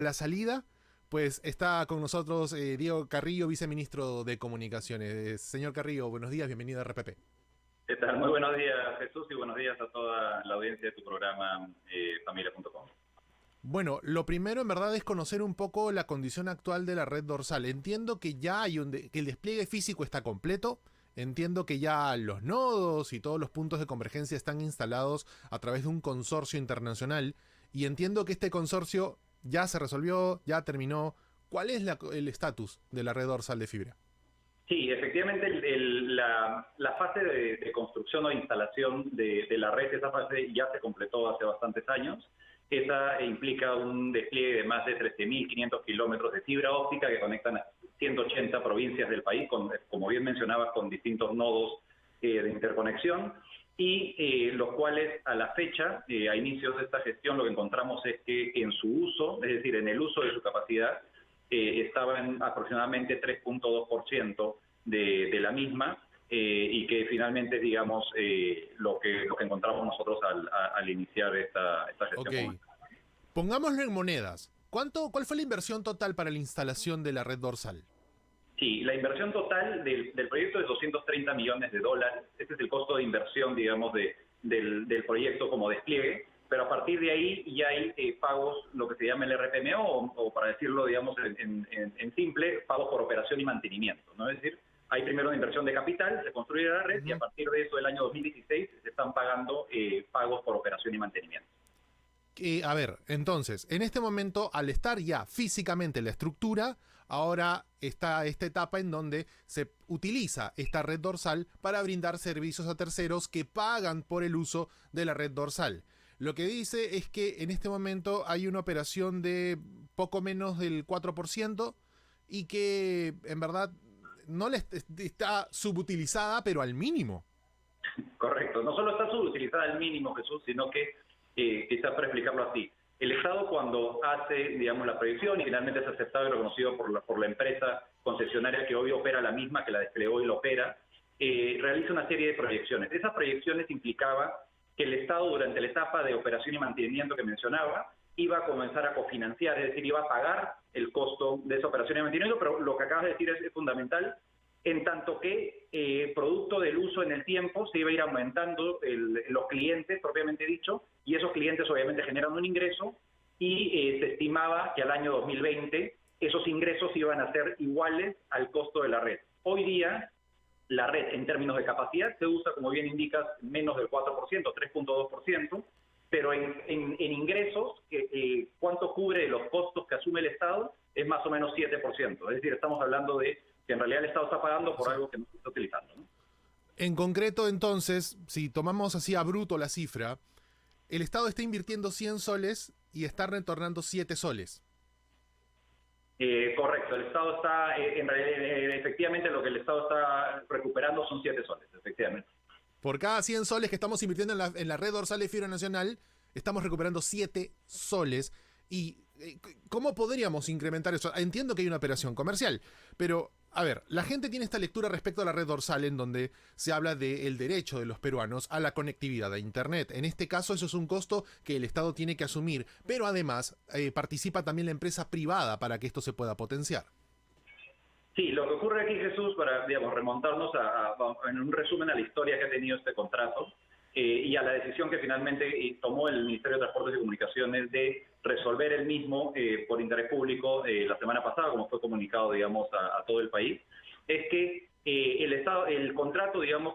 la salida, pues está con nosotros Diego Carrillo, viceministro de Comunicaciones. Señor Carrillo, buenos días, bienvenido a RPP. ¿Qué tal? Muy buenos días, Jesús, y buenos días a toda la audiencia de tu programa familia.com. Bueno, lo primero en verdad es conocer un poco la condición actual de la red dorsal. Entiendo que ya hay que el despliegue físico está completo. Entiendo que ya los nodos y todos los puntos de convergencia están instalados a través de un consorcio internacional. Y entiendo que este consorcio ya se resolvió, ya terminó. ¿Cuál es el estatus de la red dorsal de fibra? Sí, efectivamente la fase de construcción o instalación de la red, esa fase ya se completó hace bastantes años. Esa implica un despliegue de más de 13.500 kilómetros de fibra óptica que conectan a 180 provincias del país, como bien mencionabas, con distintos nodos de interconexión, y los cuales a la fecha, a inicios de esta gestión, lo que encontramos es que en su uso, es decir, en el uso de su capacidad, estaba en aproximadamente 3.2% de la misma, y que finalmente, digamos, lo que encontramos nosotros al iniciar esta gestión. Ok, pongámoslo en monedas. ¿Cuál fue la inversión total para la instalación de la red dorsal? Sí, la inversión total del proyecto es $230 millones. Este es el costo de inversión, digamos, del proyecto como despliegue, pero a partir de ahí ya hay pagos, lo que se llama el RPMO, o para decirlo, digamos, en simple, pagos por operación y mantenimiento, ¿no? Es decir, hay primero una inversión de capital, se construye la red, y a partir de eso, el año 2016, se están pagando pagos por operación y mantenimiento. A ver, entonces, en este momento, al estar ya físicamente la estructura, ahora está esta etapa en donde se utiliza esta red dorsal para brindar servicios a terceros que pagan por el uso de la red dorsal. Lo que dice es que en este momento hay una operación de poco menos del 4% y que en verdad no está subutilizada, pero al mínimo. Correcto. No solo está subutilizada al mínimo, Jesús, sino que, quizás para explicarlo así, el Estado cuando hace, digamos, la proyección, y finalmente es aceptado y reconocido por la empresa concesionaria que hoy opera la misma, que la desplegó y la opera, realiza una serie de proyecciones. Esas proyecciones implicaban que el Estado, durante la etapa de operación y mantenimiento que mencionaba, iba a comenzar a cofinanciar, es decir, iba a pagar el costo de esa operación y mantenimiento, pero lo que acabas de decir es fundamental, en tanto que producto del uso en el tiempo se iba a ir aumentando los clientes, propiamente dicho, y esos clientes obviamente generan un ingreso, y se estimaba que al año 2020 esos ingresos iban a ser iguales al costo de la red. Hoy día, la red en términos de capacidad se usa, como bien indicas, menos del 4%, 3.2%, pero en ingresos, ¿cuánto cubre los costos que asume el Estado? Es más o menos 7%. Es decir, estamos hablando de que en realidad el Estado está pagando por algo que no se está utilizando, ¿no? En concreto, entonces, si tomamos así a bruto la cifra, el Estado está invirtiendo 100 soles y está retornando 7 soles. Correcto, el Estado está, en realidad, efectivamente lo que el Estado está recuperando son 7 soles, efectivamente. Por cada 100 soles que estamos invirtiendo en la red dorsal de fibra nacional, estamos recuperando 7 soles. ¿Y cómo podríamos incrementar eso? Entiendo que hay una operación comercial, pero, a ver, la gente tiene esta lectura respecto a la red dorsal en donde se habla del derecho de los peruanos a la conectividad a Internet. En este caso, eso es un costo que el Estado tiene que asumir, pero además participa también la empresa privada para que esto se pueda potenciar. Sí, lo que ocurre aquí, Jesús, para, digamos, remontarnos en un resumen a la historia que ha tenido este contrato, y a la decisión que finalmente tomó el Ministerio de Transportes y Comunicaciones de resolver el mismo por interés público la semana pasada, como fue comunicado, digamos, a todo el país, es que el contrato, digamos,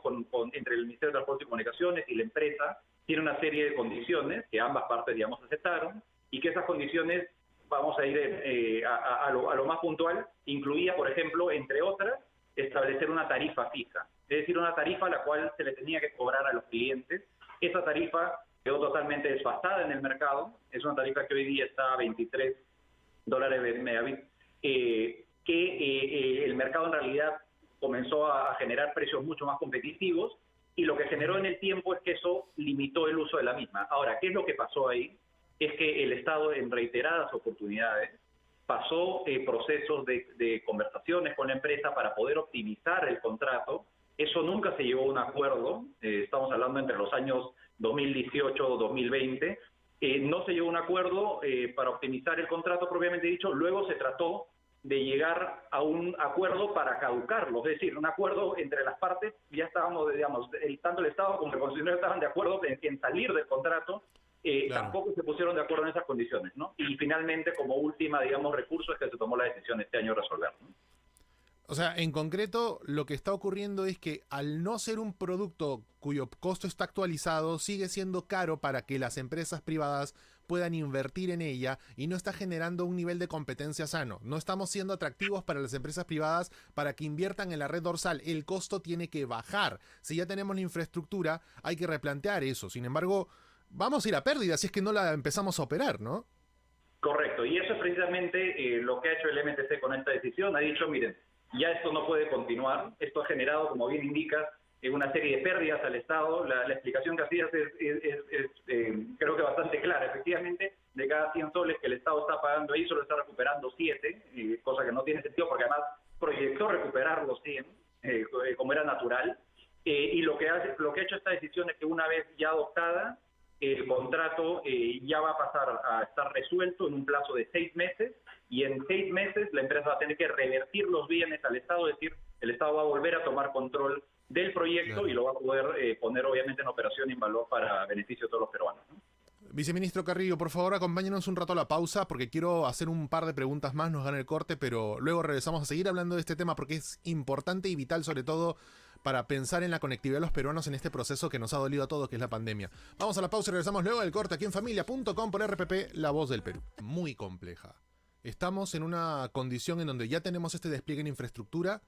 entre el Ministerio de Transportes y Comunicaciones y la empresa tiene una serie de condiciones que ambas partes, digamos, aceptaron, y que esas condiciones, vamos a ir a lo más puntual, incluía, por ejemplo, entre otras, establecer una tarifa fija, es decir, una tarifa a la cual se le tenía que cobrar a los clientes. Esa tarifa quedó totalmente desfasada en el mercado, es una tarifa que hoy día está a $23 de megabit, que el mercado en realidad comenzó a generar precios mucho más competitivos, y lo que generó en el tiempo es que eso limitó el uso de la misma. Ahora, ¿qué es lo que pasó ahí? Es que el Estado, en reiteradas oportunidades, pasó procesos de conversaciones con la empresa para poder optimizar el contrato. Eso nunca se llevó a un acuerdo, estamos hablando entre los años 2018-2020, No se llegó a un acuerdo para optimizar el contrato propiamente dicho, luego se trató de llegar a un acuerdo para caducarlo, es decir, un acuerdo entre las partes, ya estábamos, digamos, tanto el Estado como el concesionario estaban de acuerdo en salir del contrato, Claro. tampoco se pusieron de acuerdo en esas condiciones, ¿no? Y finalmente, como última, digamos, recurso es que se tomó la decisión este año de resolver, ¿no? O sea, en concreto, lo que está ocurriendo es que al no ser un producto cuyo costo está actualizado, sigue siendo caro para que las empresas privadas puedan invertir en ella y no está generando un nivel de competencia sano. No estamos siendo atractivos para las empresas privadas para que inviertan en la red dorsal. El costo tiene que bajar. Si ya tenemos la infraestructura, hay que replantear eso. Sin embargo, vamos a ir a pérdida si es que no la empezamos a operar, ¿no? Correcto, y eso es precisamente lo que ha hecho el MTC con esta decisión. Ha dicho, miren, ya esto no puede continuar, esto ha generado, como bien indica, una serie de pérdidas al Estado. La explicación que hacías es creo que bastante clara. Efectivamente, de cada 100 soles que el Estado está pagando ahí, solo está recuperando 7, cosa que no tiene sentido porque además proyectó recuperar los 100, como era natural. Y lo que ha hecho esta decisión es que una vez ya adoptada, el contrato ya va a pasar a estar resuelto en un plazo de 6 meses, y en 6 meses la empresa va a tener que revertir los bienes al Estado, es decir, el Estado va a volver a tomar control del proyecto, claro, y lo va a poder poner obviamente en operación y en valor para beneficio de todos los peruanos, ¿no? Viceministro Carrillo, por favor, acompáñenos un rato a la pausa porque quiero hacer un par de preguntas más, nos gana el corte, pero luego regresamos a seguir hablando de este tema porque es importante y vital, sobre todo para pensar en la conectividad de los peruanos en este proceso que nos ha dolido a todos, que es la pandemia. Vamos a la pausa y regresamos luego del corte aquí en familia.com por RPP, La Voz del Perú. Muy compleja. Estamos en una condición en donde ya tenemos este despliegue en infraestructura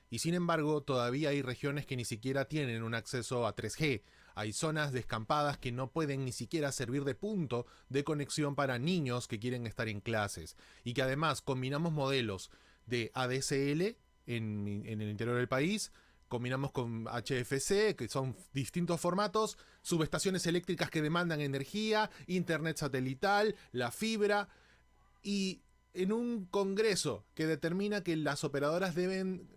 y sin embargo todavía hay regiones que ni siquiera tienen un acceso a 3G. Hay zonas descampadas que no pueden ni siquiera servir de punto de conexión para niños que quieren estar en clases. Y que además combinamos modelos de ADSL en el interior del país, combinamos con HFC, que son distintos formatos, subestaciones eléctricas que demandan energía, internet satelital, la fibra, y en un congreso que determina que las operadoras deben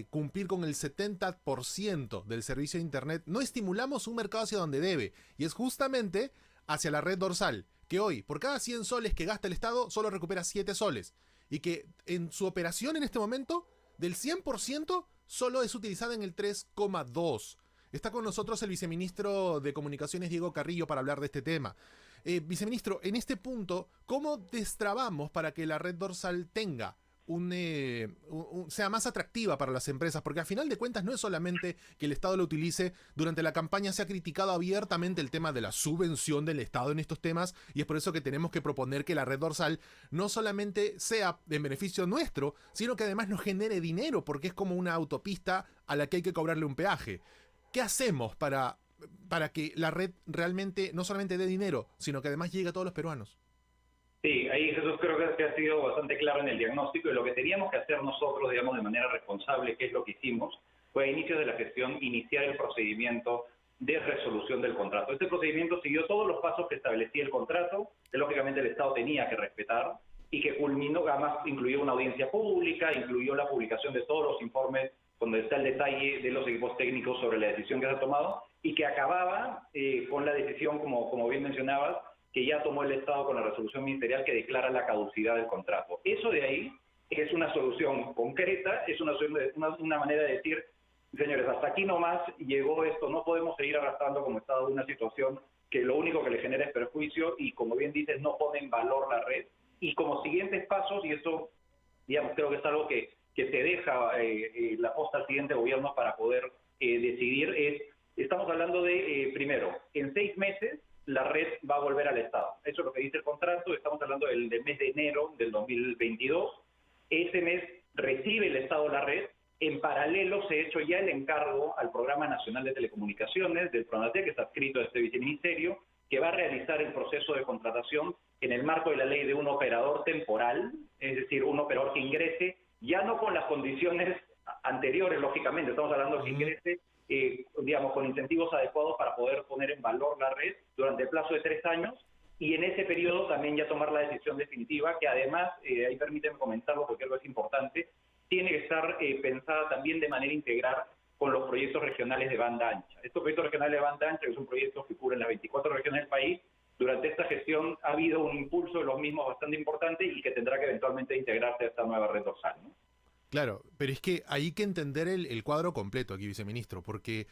cumplir con el 70% del servicio de internet, no estimulamos un mercado hacia donde debe, y es justamente hacia la red dorsal, que hoy, por cada 100 soles que gasta el Estado, solo recupera 7 soles, y que en su operación en este momento, del 100%, solo es utilizada en el 3,2%. Está con nosotros el viceministro de Comunicaciones, Diego Carrillo, para hablar de este tema. Viceministro, en este punto, ¿cómo destrabamos para que la red dorsal tenga sea más atractiva para las empresas? Porque al final de cuentas no es solamente que el Estado lo utilice. Durante la campaña se ha criticado abiertamente el tema de la subvención del Estado en estos temas, y es por eso que tenemos que proponer que la red dorsal no solamente sea en beneficio nuestro, sino que además nos genere dinero, porque es como una autopista a la que hay que cobrarle un peaje. ¿Qué hacemos para que la red realmente no solamente dé dinero, sino que además llegue a todos los peruanos? Sí, ahí Jesús creo que ha sido bastante claro en el diagnóstico, y lo que teníamos que hacer nosotros, digamos, de manera responsable, que es lo que hicimos, fue a inicios de la gestión iniciar el procedimiento de resolución del contrato. Este procedimiento siguió todos los pasos que establecía el contrato, que lógicamente el Estado tenía que respetar, y que culminó, además incluyó una audiencia pública, incluyó la publicación de todos los informes donde está el detalle de los equipos técnicos sobre la decisión que se ha tomado, y que acababa con la decisión, como bien mencionabas, que ya tomó el Estado con la resolución ministerial que declara la caducidad del contrato. Eso de ahí es una solución concreta, es una manera de decir, señores, hasta aquí nomás llegó esto, no podemos seguir arrastrando como Estado una situación que lo único que le genera es perjuicio y, como bien dices, no pone en valor la red. Y como siguientes pasos, y esto, digamos, creo que es algo que se deja la posta al siguiente gobierno para poder decidir, estamos hablando de, primero, en 6 meses, la red va a volver al Estado. Eso es lo que dice el contrato. Estamos hablando del mes de enero del 2022. Ese mes recibe el Estado la red. En paralelo se ha hecho ya el encargo al Programa Nacional de Telecomunicaciones, del PRONATEL, que está adscrito a este viceministerio, que va a realizar el proceso de contratación en el marco de la ley de un operador temporal, es decir, un operador que ingrese, ya no con las condiciones anteriores, lógicamente, estamos hablando de que ingrese digamos, con incentivos adecuados para poder poner en valor la red durante el plazo de 3 años, y en ese periodo también ya tomar la decisión definitiva, que además, ahí permítanme comentarlo porque creo que es importante, tiene que estar pensada también de manera integral con los proyectos regionales de banda ancha. Estos proyectos regionales de banda ancha, que son proyectos que cubren las 24 regiones del país, durante esta gestión ha habido un impulso de los mismos bastante importante y que tendrá que eventualmente integrarse a esta nueva red dorsal, ¿no? Claro, pero es que hay que entender el cuadro completo aquí, viceministro, porque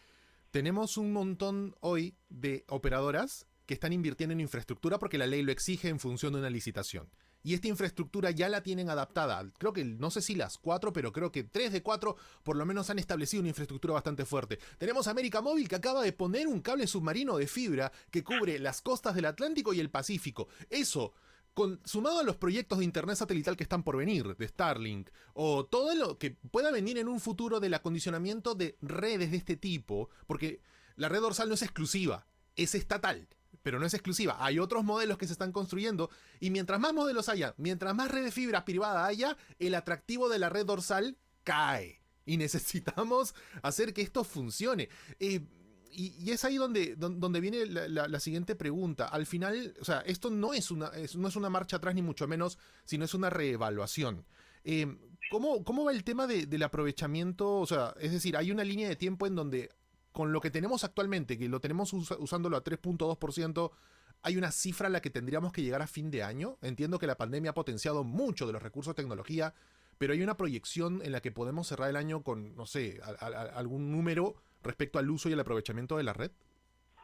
tenemos un montón hoy de operadoras que están invirtiendo en infraestructura porque la ley lo exige en función de una licitación. Y esta infraestructura ya la tienen adaptada. Creo que, no sé si las 4, pero creo que 3 de 4 por lo menos han establecido una infraestructura bastante fuerte. Tenemos América Móvil, que acaba de poner un cable submarino de fibra que cubre las costas del Atlántico y el Pacífico. Eso, sumado a los proyectos de internet satelital que están por venir, de Starlink, o todo lo que pueda venir en un futuro del acondicionamiento de redes de este tipo, porque la red dorsal no es exclusiva, es estatal, pero no es exclusiva. Hay otros modelos que se están construyendo, y mientras más modelos haya, mientras más red de fibra privada haya, el atractivo de la red dorsal cae. Y necesitamos hacer que esto funcione. Y es ahí donde viene la siguiente pregunta. Al final, o sea, esto no es una marcha atrás ni mucho menos, sino es una reevaluación. ¿Cómo va el tema del aprovechamiento? O sea, es decir, hay una línea de tiempo en donde con lo que tenemos actualmente, que lo tenemos usándolo a 3.2%, hay una cifra a la que tendríamos que llegar a fin de año. Entiendo que la pandemia ha potenciado mucho de los recursos de tecnología, pero hay una proyección en la que podemos cerrar el año con, no sé, algún número respecto al uso y el aprovechamiento de la red.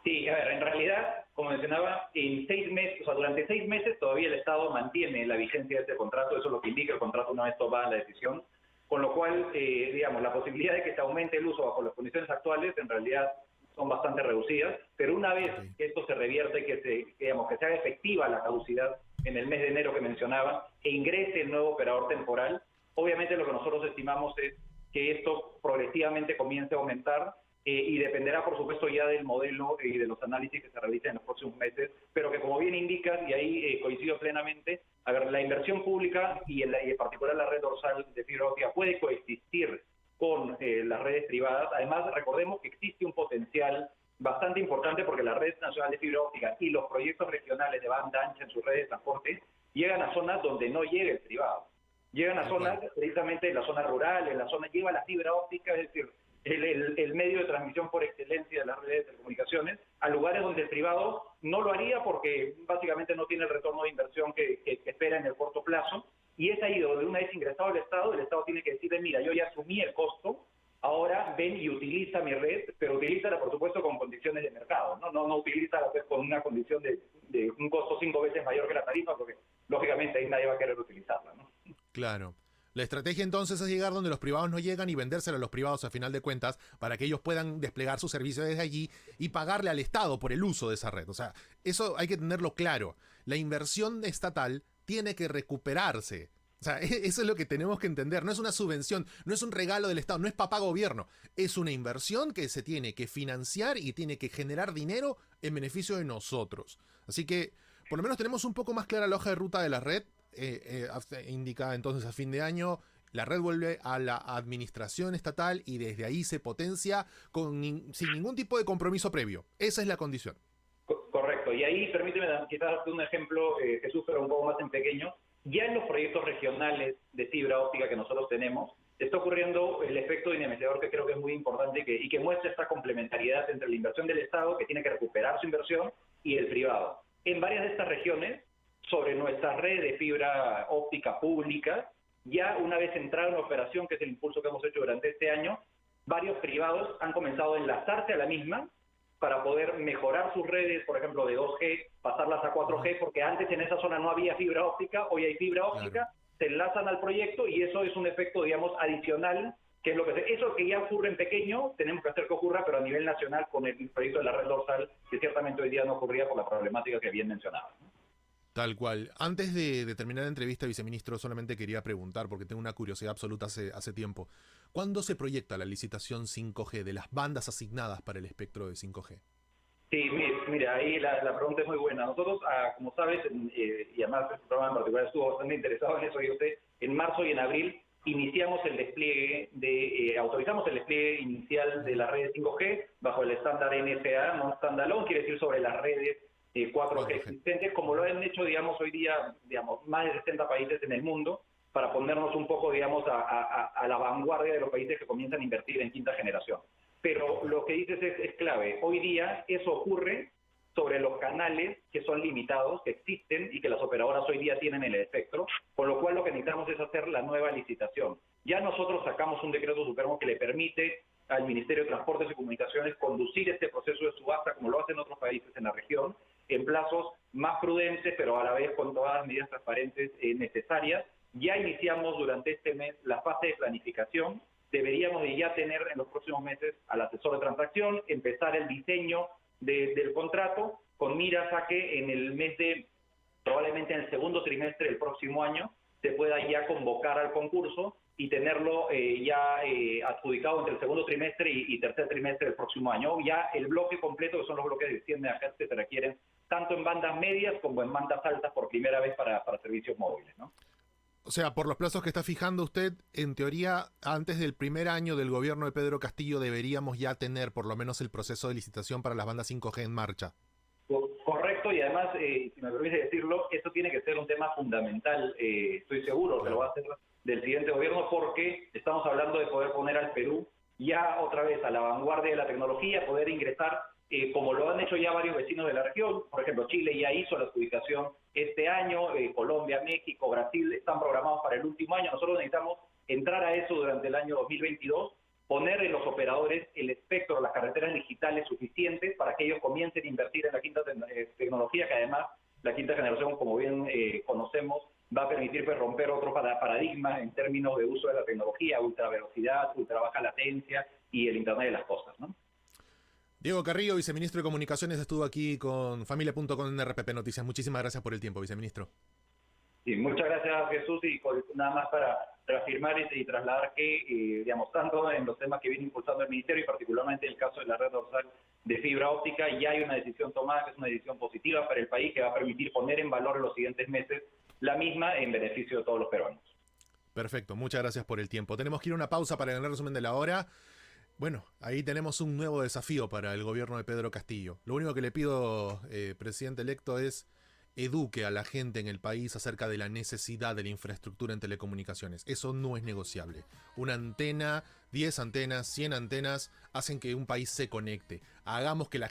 Sí, a ver, en realidad, como mencionaba, en 6 meses, o sea, durante 6 meses todavía el Estado mantiene la vigencia de este contrato, eso es lo que indica el contrato una vez tomada la decisión, con lo cual, digamos, la posibilidad de que se aumente el uso bajo las condiciones actuales en realidad son bastante reducidas, pero una vez que esto se revierte, que se haga efectiva la caducidad en el mes de enero que mencionaba, e ingrese el nuevo operador temporal, obviamente lo que nosotros estimamos es que esto progresivamente comience a aumentar, y dependerá, por supuesto, ya del modelo y de los análisis que se realicen en los próximos meses, pero que, como bien indicas, y ahí coincido plenamente, a ver, la inversión pública y en particular la red dorsal de fibra óptica puede coexistir con las redes privadas. Además, recordemos que existe un potencial bastante importante porque la red nacional de fibra óptica y los proyectos regionales de banda ancha en sus redes de transporte llegan a zonas donde no llega el privado. Llegan a zonas, precisamente en la zona rural, en la zona, lleva la fibra óptica, es decir, el medio de transmisión por excelencia de las redes de telecomunicaciones, a lugares donde el privado no lo haría porque básicamente no tiene el retorno de inversión que espera en el corto plazo, y es ahí donde una vez ingresado el Estado tiene que decirle, mira, yo ya asumí el costo, ahora ven y utiliza mi red, pero utilízala, por supuesto, con condiciones de mercado, no utilízala pues, con una condición de un costo 5 veces mayor que la tarifa, porque lógicamente ahí nadie va a querer utilizarla, ¿no? Claro. La estrategia entonces es llegar donde los privados no llegan y vendérselo a los privados a final de cuentas para que ellos puedan desplegar su servicio desde allí y pagarle al Estado por el uso de esa red. O sea, eso hay que tenerlo claro. La inversión estatal tiene que recuperarse. O sea, eso es lo que tenemos que entender. No es una subvención, no es un regalo del Estado, no es papá gobierno. Es una inversión que se tiene que financiar y tiene que generar dinero en beneficio de nosotros. Así que, por lo menos tenemos un poco más clara la hoja de ruta de la red. Indica entonces a fin de año la red vuelve a la administración estatal y desde ahí se potencia sin ningún tipo de compromiso previo. Esa es la condición. Correcto, y ahí permíteme quizás darte un ejemplo, Jesús, pero un poco más en pequeño. Ya en los proyectos regionales de fibra óptica que nosotros tenemos, está ocurriendo el efecto dinamizador que creo que es muy importante y que muestra esta complementariedad entre la inversión del Estado, que tiene que recuperar su inversión, y el privado. En varias de estas regiones, sobre nuestra red de fibra óptica pública, ya una vez entrada en operación, que es el impulso que hemos hecho durante este año, varios privados han comenzado a enlazarse a la misma para poder mejorar sus redes, por ejemplo, de 2G, pasarlas a 4G, porque antes en esa zona no había fibra óptica, hoy hay fibra óptica, claro. Se enlazan al proyecto y eso es un efecto, digamos, adicional, que es lo que eso que ya ocurre en pequeño, tenemos que hacer que ocurra, pero a nivel nacional con el proyecto de la red dorsal, que ciertamente hoy día no ocurría por la problemática que bien mencionaba, ¿no? Tal cual. Antes de terminar la entrevista, viceministro, solamente quería preguntar, porque tengo una curiosidad absoluta hace tiempo. ¿Cuándo se proyecta la licitación 5G de las bandas asignadas para el espectro de 5G? Sí, mira, ahí la pregunta es muy buena. Nosotros, como sabes, y además este programa en particular estuvo bastante interesado en eso, y usted, en marzo y en abril iniciamos el despliegue autorizamos el despliegue inicial de la red 5G bajo el estándar NFA, non standalone, quiere decir sobre las redes 4G existentes, como lo han hecho, digamos, hoy día, digamos, más de 60 países en el mundo, para ponernos un poco, digamos, a la vanguardia de los países que comienzan a invertir en quinta generación. Pero lo que dices es clave. Hoy día eso ocurre sobre los canales que son limitados, que existen y que las operadoras hoy día tienen en el espectro, con lo cual lo que necesitamos es hacer la nueva licitación. Ya nosotros sacamos un decreto supremo que le permite al Ministerio de Transportes y Comunicaciones conducir este proceso de subasta, como lo hacen otros países en la región, en plazos más prudentes, pero a la vez con todas las medidas transparentes necesarias. Ya iniciamos durante este mes la fase de planificación. Deberíamos de ya tener en los próximos meses al asesor de transacción, empezar el diseño del contrato, con miras a que en el mes de, probablemente en el segundo trimestre del próximo año, se pueda ya convocar al concurso y tenerlo adjudicado entre el segundo trimestre y tercer trimestre del próximo año. Ya el bloque completo, que son los bloques de 100 MHz que se requieren tanto en bandas medias como en bandas altas por primera vez para servicios móviles, ¿no? O sea, por los plazos que está fijando usted, en teoría, antes del primer año del gobierno de Pedro Castillo deberíamos ya tener por lo menos el proceso de licitación para las bandas 5G en marcha. Correcto, y además, si me permite decirlo, esto tiene que ser un tema fundamental, estoy seguro que lo va a hacer del siguiente gobierno, porque estamos hablando de poder poner al Perú ya otra vez a la vanguardia de la tecnología, poder ingresar, como lo han hecho ya varios vecinos de la región. Por ejemplo, Chile ya hizo la adjudicación este año, Colombia, México, Brasil están programados para el último año. Nosotros necesitamos entrar a eso durante el año 2022, poner en los operadores el espectro, las carreteras digitales suficientes para que ellos comiencen a invertir en la quinta tecnología, que además la quinta generación, como bien conocemos, va a permitir pues, romper otro paradigma en términos de uso de la tecnología, ultra velocidad, ultra baja latencia y el Internet de las cosas, ¿no? Diego Carrillo, viceministro de Comunicaciones, estuvo aquí con familia.com en RPP Noticias. Muchísimas gracias por el tiempo, viceministro. Sí, muchas gracias, Jesús, y nada más para reafirmar y trasladar que, digamos, tanto en los temas que viene impulsando el Ministerio y particularmente en el caso de la red dorsal de fibra óptica, ya hay una decisión tomada, que es una decisión positiva para el país, que va a permitir poner en valor en los siguientes meses la misma en beneficio de todos los peruanos. Perfecto, muchas gracias por el tiempo. Tenemos que ir a una pausa para el resumen de la hora. Bueno, ahí tenemos un nuevo desafío para el gobierno de Pedro Castillo. Lo único que le pido, presidente electo, es eduque a la gente en el país acerca de la necesidad de la infraestructura en telecomunicaciones. Eso no es negociable. Una antena, 10 antenas, 100 antenas hacen que un país se conecte. Hagamos que la